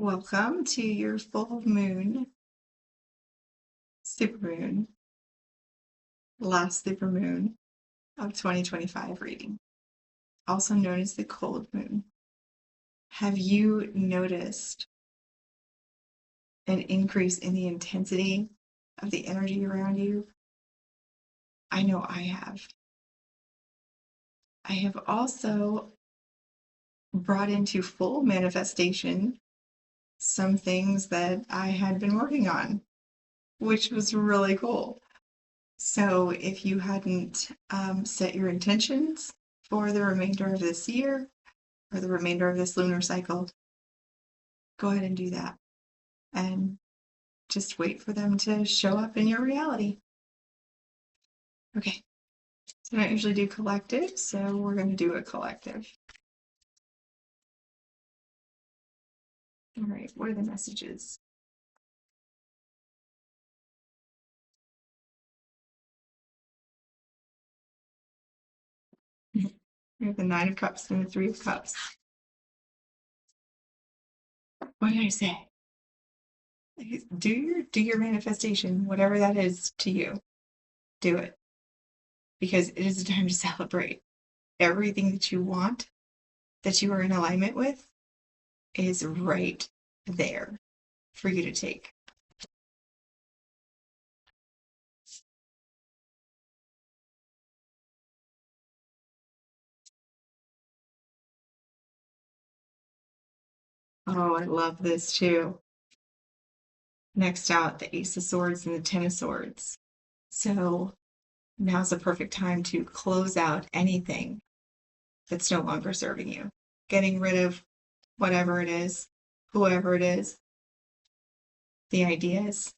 Welcome to your full moon, supermoon, last supermoon of 2025 reading, also known as the cold moon. Have you noticed an increase in the intensity of the energy around you? I know I have. I have also brought into full manifestation some things that I had been working on, which was really cool. So if you hadn't set your intentions for the remainder of this year or the remainder of this lunar cycle, go ahead and do that and just wait for them to show up in your reality. Okay, so I don't usually do collective, so we're going to do a collective. All right, what are the messages? We have the Nine of Cups and the Three of Cups. What did I say? Do your manifestation, whatever that is to you. Do it. Because it is a time to celebrate. Everything that you want, that you are in alignment with, is right there for you to take. Oh, I love this too. Next out, the Ace of Swords and the Ten of Swords. So now's the perfect time to close out anything that's no longer serving you. Getting rid of whatever it is, whoever it is, the ideas,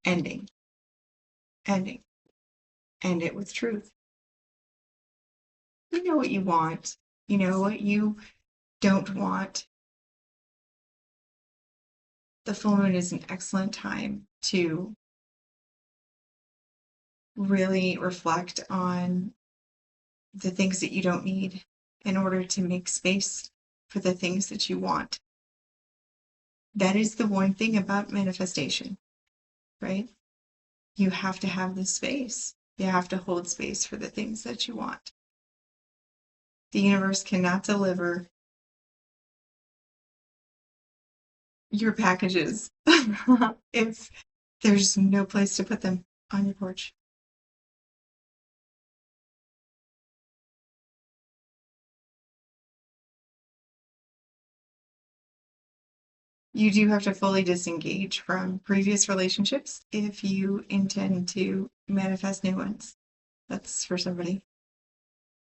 ending, ending, end it with truth. You know what you want, you know what you don't want. The full moon is an excellent time to really reflect on the things that you don't need in order to make space for the things that you want. That is the one thing about manifestation, right? You have to have the space. You have to hold space for the things that you want. The universe cannot deliver your packages if there's no place to put them on your porch. You do have to fully disengage from previous relationships if you intend to manifest new ones. That's for somebody.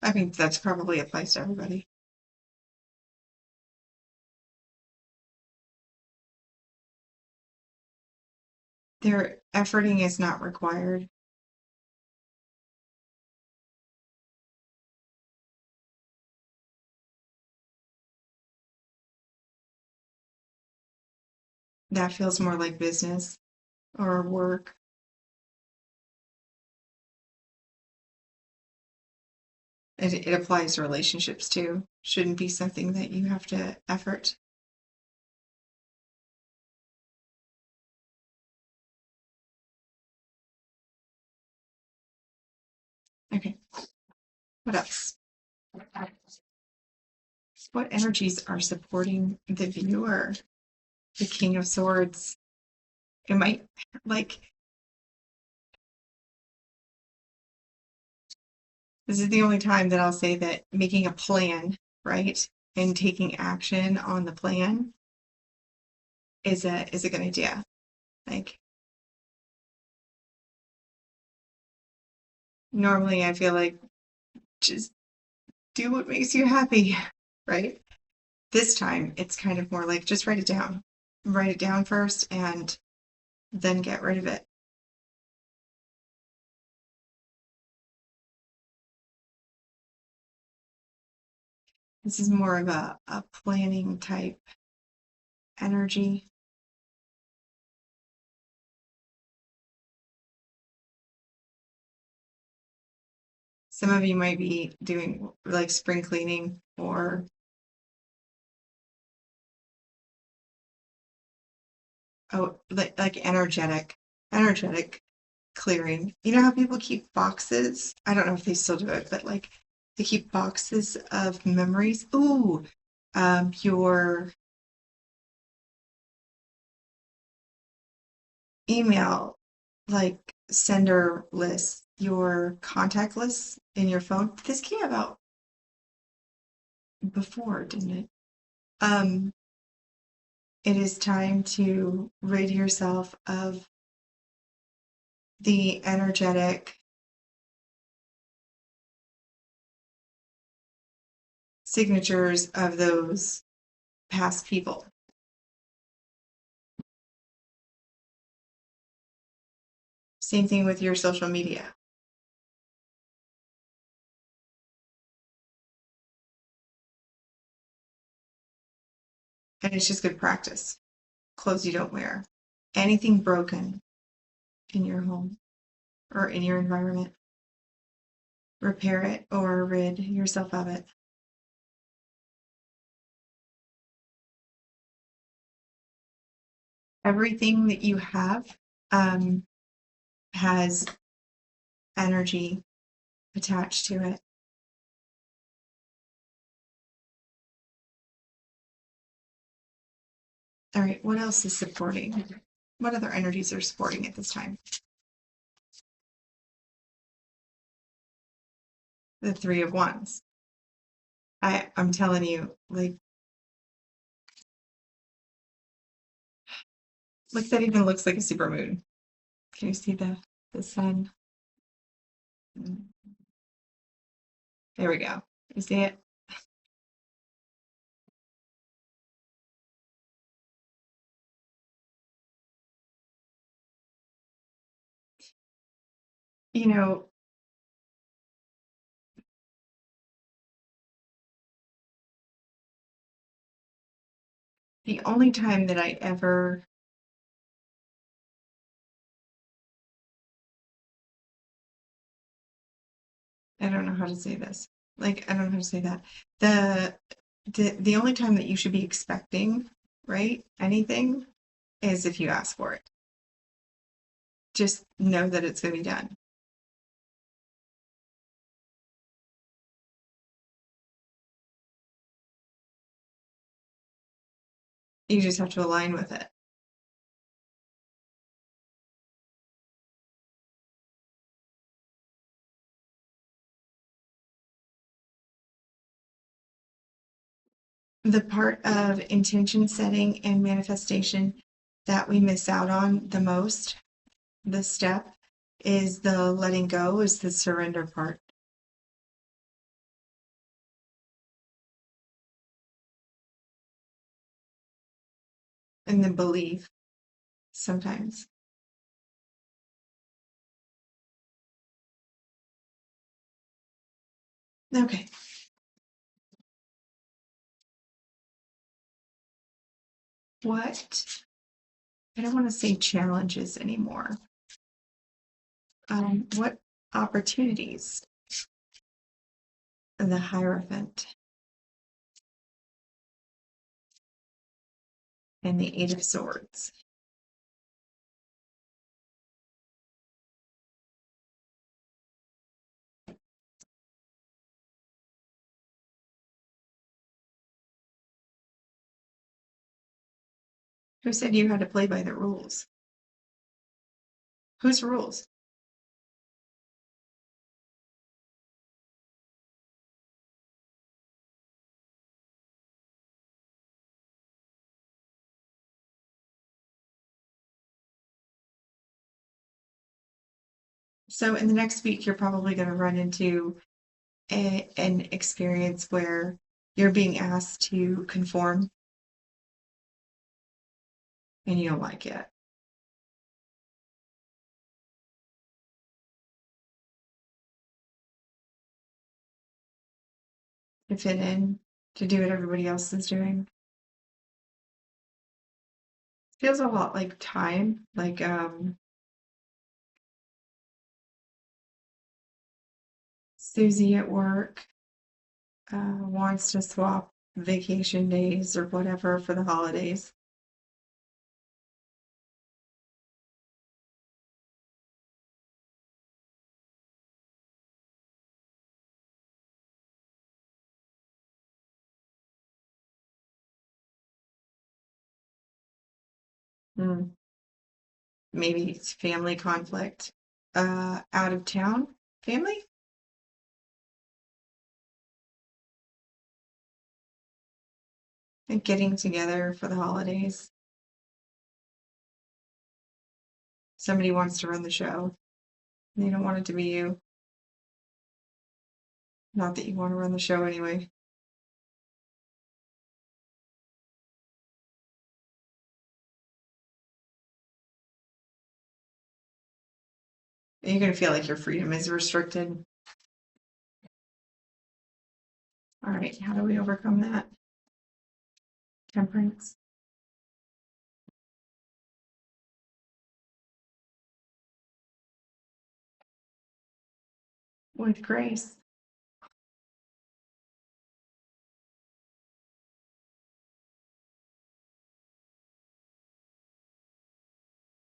I mean, that's probably applies to everybody. Their efforting is not required. That feels more like business or work. It applies to relationships too. Shouldn't be something that you have to effort. Okay. What else? What energies are supporting the viewer? The King of Swords. It might, like, this is the only time that I'll say that making a plan, right, and taking action on the plan is a good idea. Like, normally I feel like just do what makes you happy, right? This time it's kind of more like just write it down. Write it down first and then get rid of it. This is more of a planning type energy. Some of you might be doing like spring cleaning or Oh, like energetic clearing. You know how people keep boxes? I don't know if they still do it, but like they keep boxes of memories. Ooh, your email, like sender list, your contact list in your phone. This came about before, didn't it? Um, it is time to rid yourself of the energetic signatures of those past people. Same thing with your social media. And it's just good practice. Clothes you don't wear. Anything broken in your home or in your environment, repair it or rid yourself of it. Everything that you have um, has energy attached to it. All right, what else is supporting? What other energies are supporting at this time? The Three of Wands. I'm telling you, like that even looks like a supermoon. Can you see the sun? Mm, there we go. You see it? You know, the only time that I don't know how to say this. Like, I don't know how to say that. The the only time that you should be expecting, right? Anything is if you ask for it. Just know that it's going to be done. You just have to align with it. The part of intention setting and manifestation that we miss out on the most, the step, is the letting go, is the surrender part, and the belief sometimes. Okay, what, I don't want to say challenges anymore. What opportunities? The Hierophant and the Eight of Swords. Who said you had to play by the rules? Whose rules? So in the next week, you're probably going to run into an experience where you're being asked to conform and you don't like it. To fit in, to do what everybody else is doing. Feels a lot like time, like Susie at work wants to swap vacation days or whatever for the holidays. Mm, maybe it's family conflict. Out of town family? And getting together for the holidays. Somebody wants to run the show. They don't want it to be you. Not that you want to run the show anyway. You're going to feel like your freedom is restricted. All right, how do we overcome that? Temperance. With grace.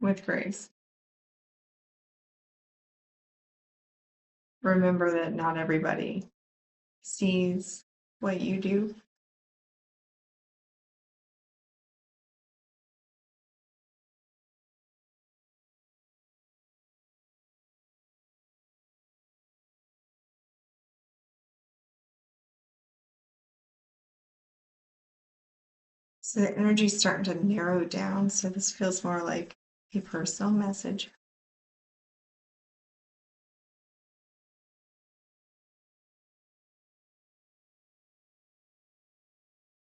With grace. Remember that not everybody sees what you do. So the energy's starting to narrow down. So this feels more like a personal message.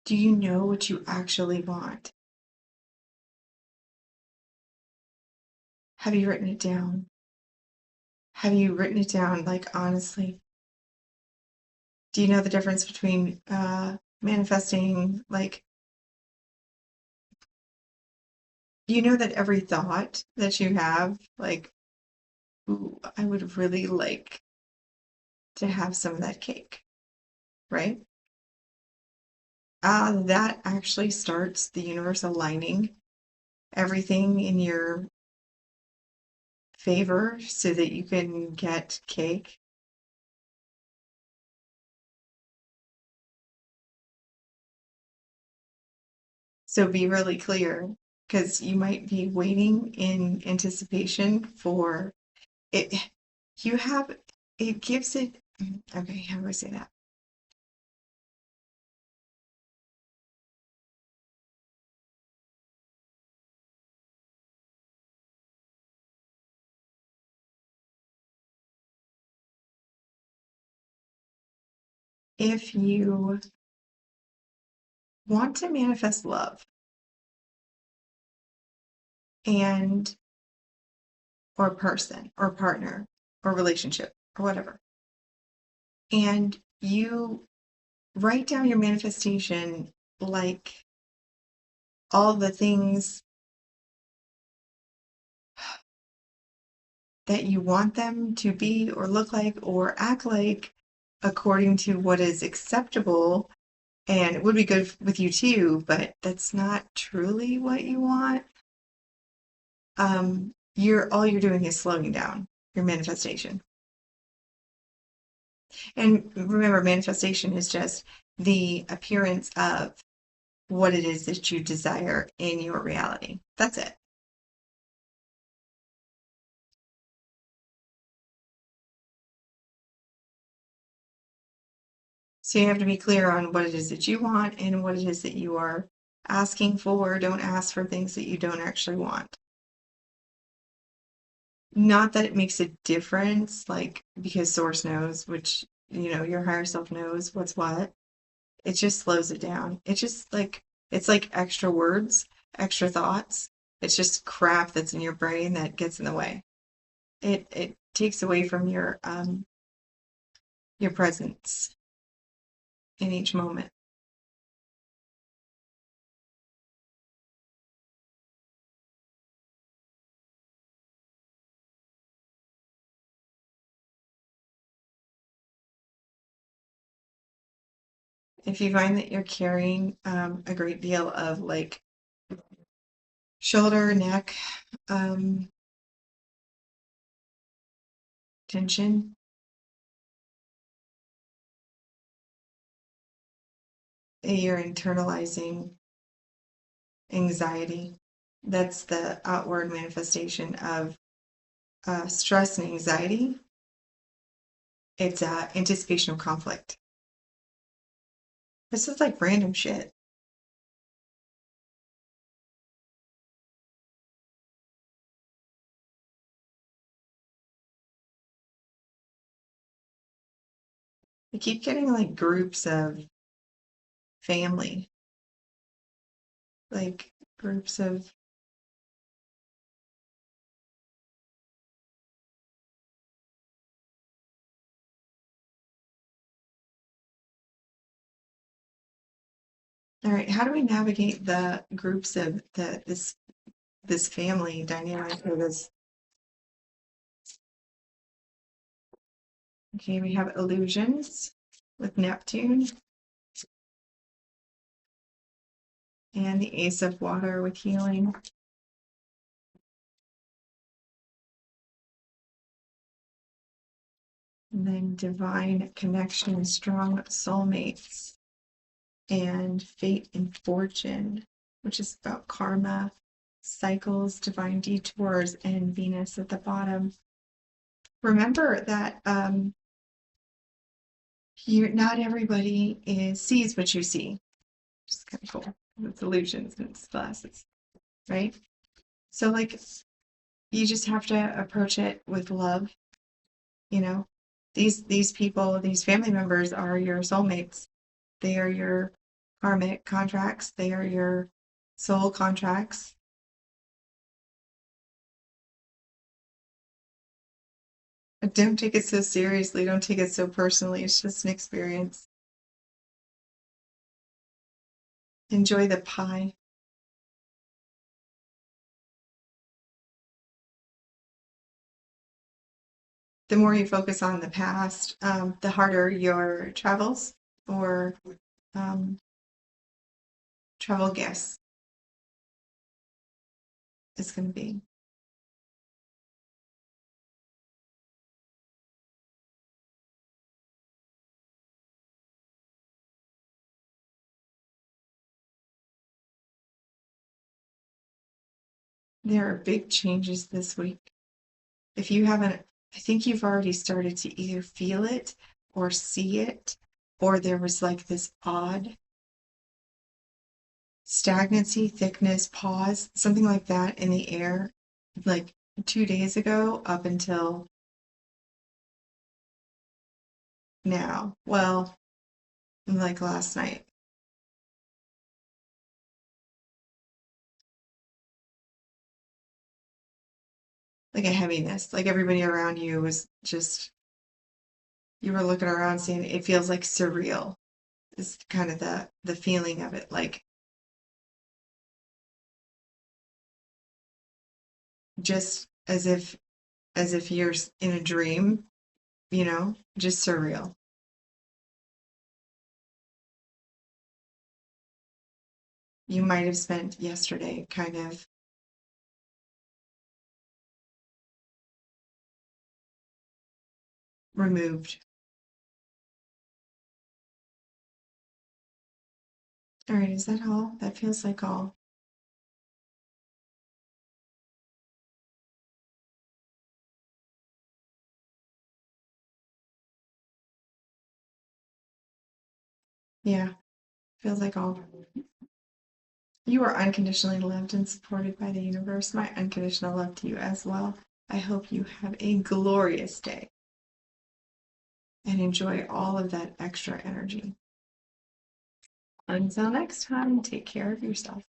Do you know what you actually want? Have you written it down? Have you written it down, like, honestly? Do you know the difference between manifesting, like, do you know that every thought that you have, like, ooh, I would really like to have some of that cake, right? That actually starts the universe aligning everything in your favor so that you can get cake. So be really clear because you might be waiting in anticipation for it. You have, it gives it, okay, how do I say that? If you want to manifest love and, or person, or partner, or relationship, or whatever, and you write down your manifestation like all the things that you want them to be or look like or act like according to what is acceptable and it would be good with you too, but that's not truly what you want. You're all you're doing is slowing down your manifestation. And remember, manifestation is just the appearance of what it is that you desire in your reality. That's it. So you have to be clear on what it is that you want and what it is that you are asking for. Don't ask for things that you don't actually want. Not that it makes a difference, like because source knows, which, your higher self knows what's what. It just slows it down. It's just like, it's like extra words, extra thoughts. It's just crap that's in your brain that gets in the way. It takes away from your presence in each moment. If you find that you're carrying a great deal of like shoulder, neck, um, tension, you're internalizing anxiety. That's the outward manifestation of stress and anxiety. It's anticipation of conflict. This is like random shit. I keep getting like groups of family, like groups of. All right, how do we navigate the groups of this family dynamic or this? Okay, we have illusions with Neptune and the Ace of Water with healing. And then divine connection, strong soulmates, and fate and fortune, which is about karma, cycles, divine detours, and Venus at the bottom. Remember that not everybody sees what you see, which is kind of cool. It's illusions and it's glasses, right? So like you just have to approach it with love, you know. These people, these family members are your soulmates. They are your karmic contracts. They are your soul contracts. Don't take it so seriously. Don't take it so personally. It's just an experience. Enjoy the pie. The more you focus on the past, the harder your travels or um, travel guess is going to be. There are big changes this week. If you haven't, I think you've already started to either feel it or see it, or there was like this odd stagnancy, thickness, pause, something like that in the air, like 2 days ago up until now. Well, like last night. Like a heaviness, like everybody around you was just, you were looking around seeing it feels like surreal is kind of the feeling of it, like just as if you're in a dream, just surreal. You might have spent yesterday kind of removed. All right, is that all? That feels like all. Yeah, feels like all. You are unconditionally loved and supported by the universe. My unconditional love to you as well. I hope you have a glorious day and enjoy all of that extra energy. Until next time, take care of yourself.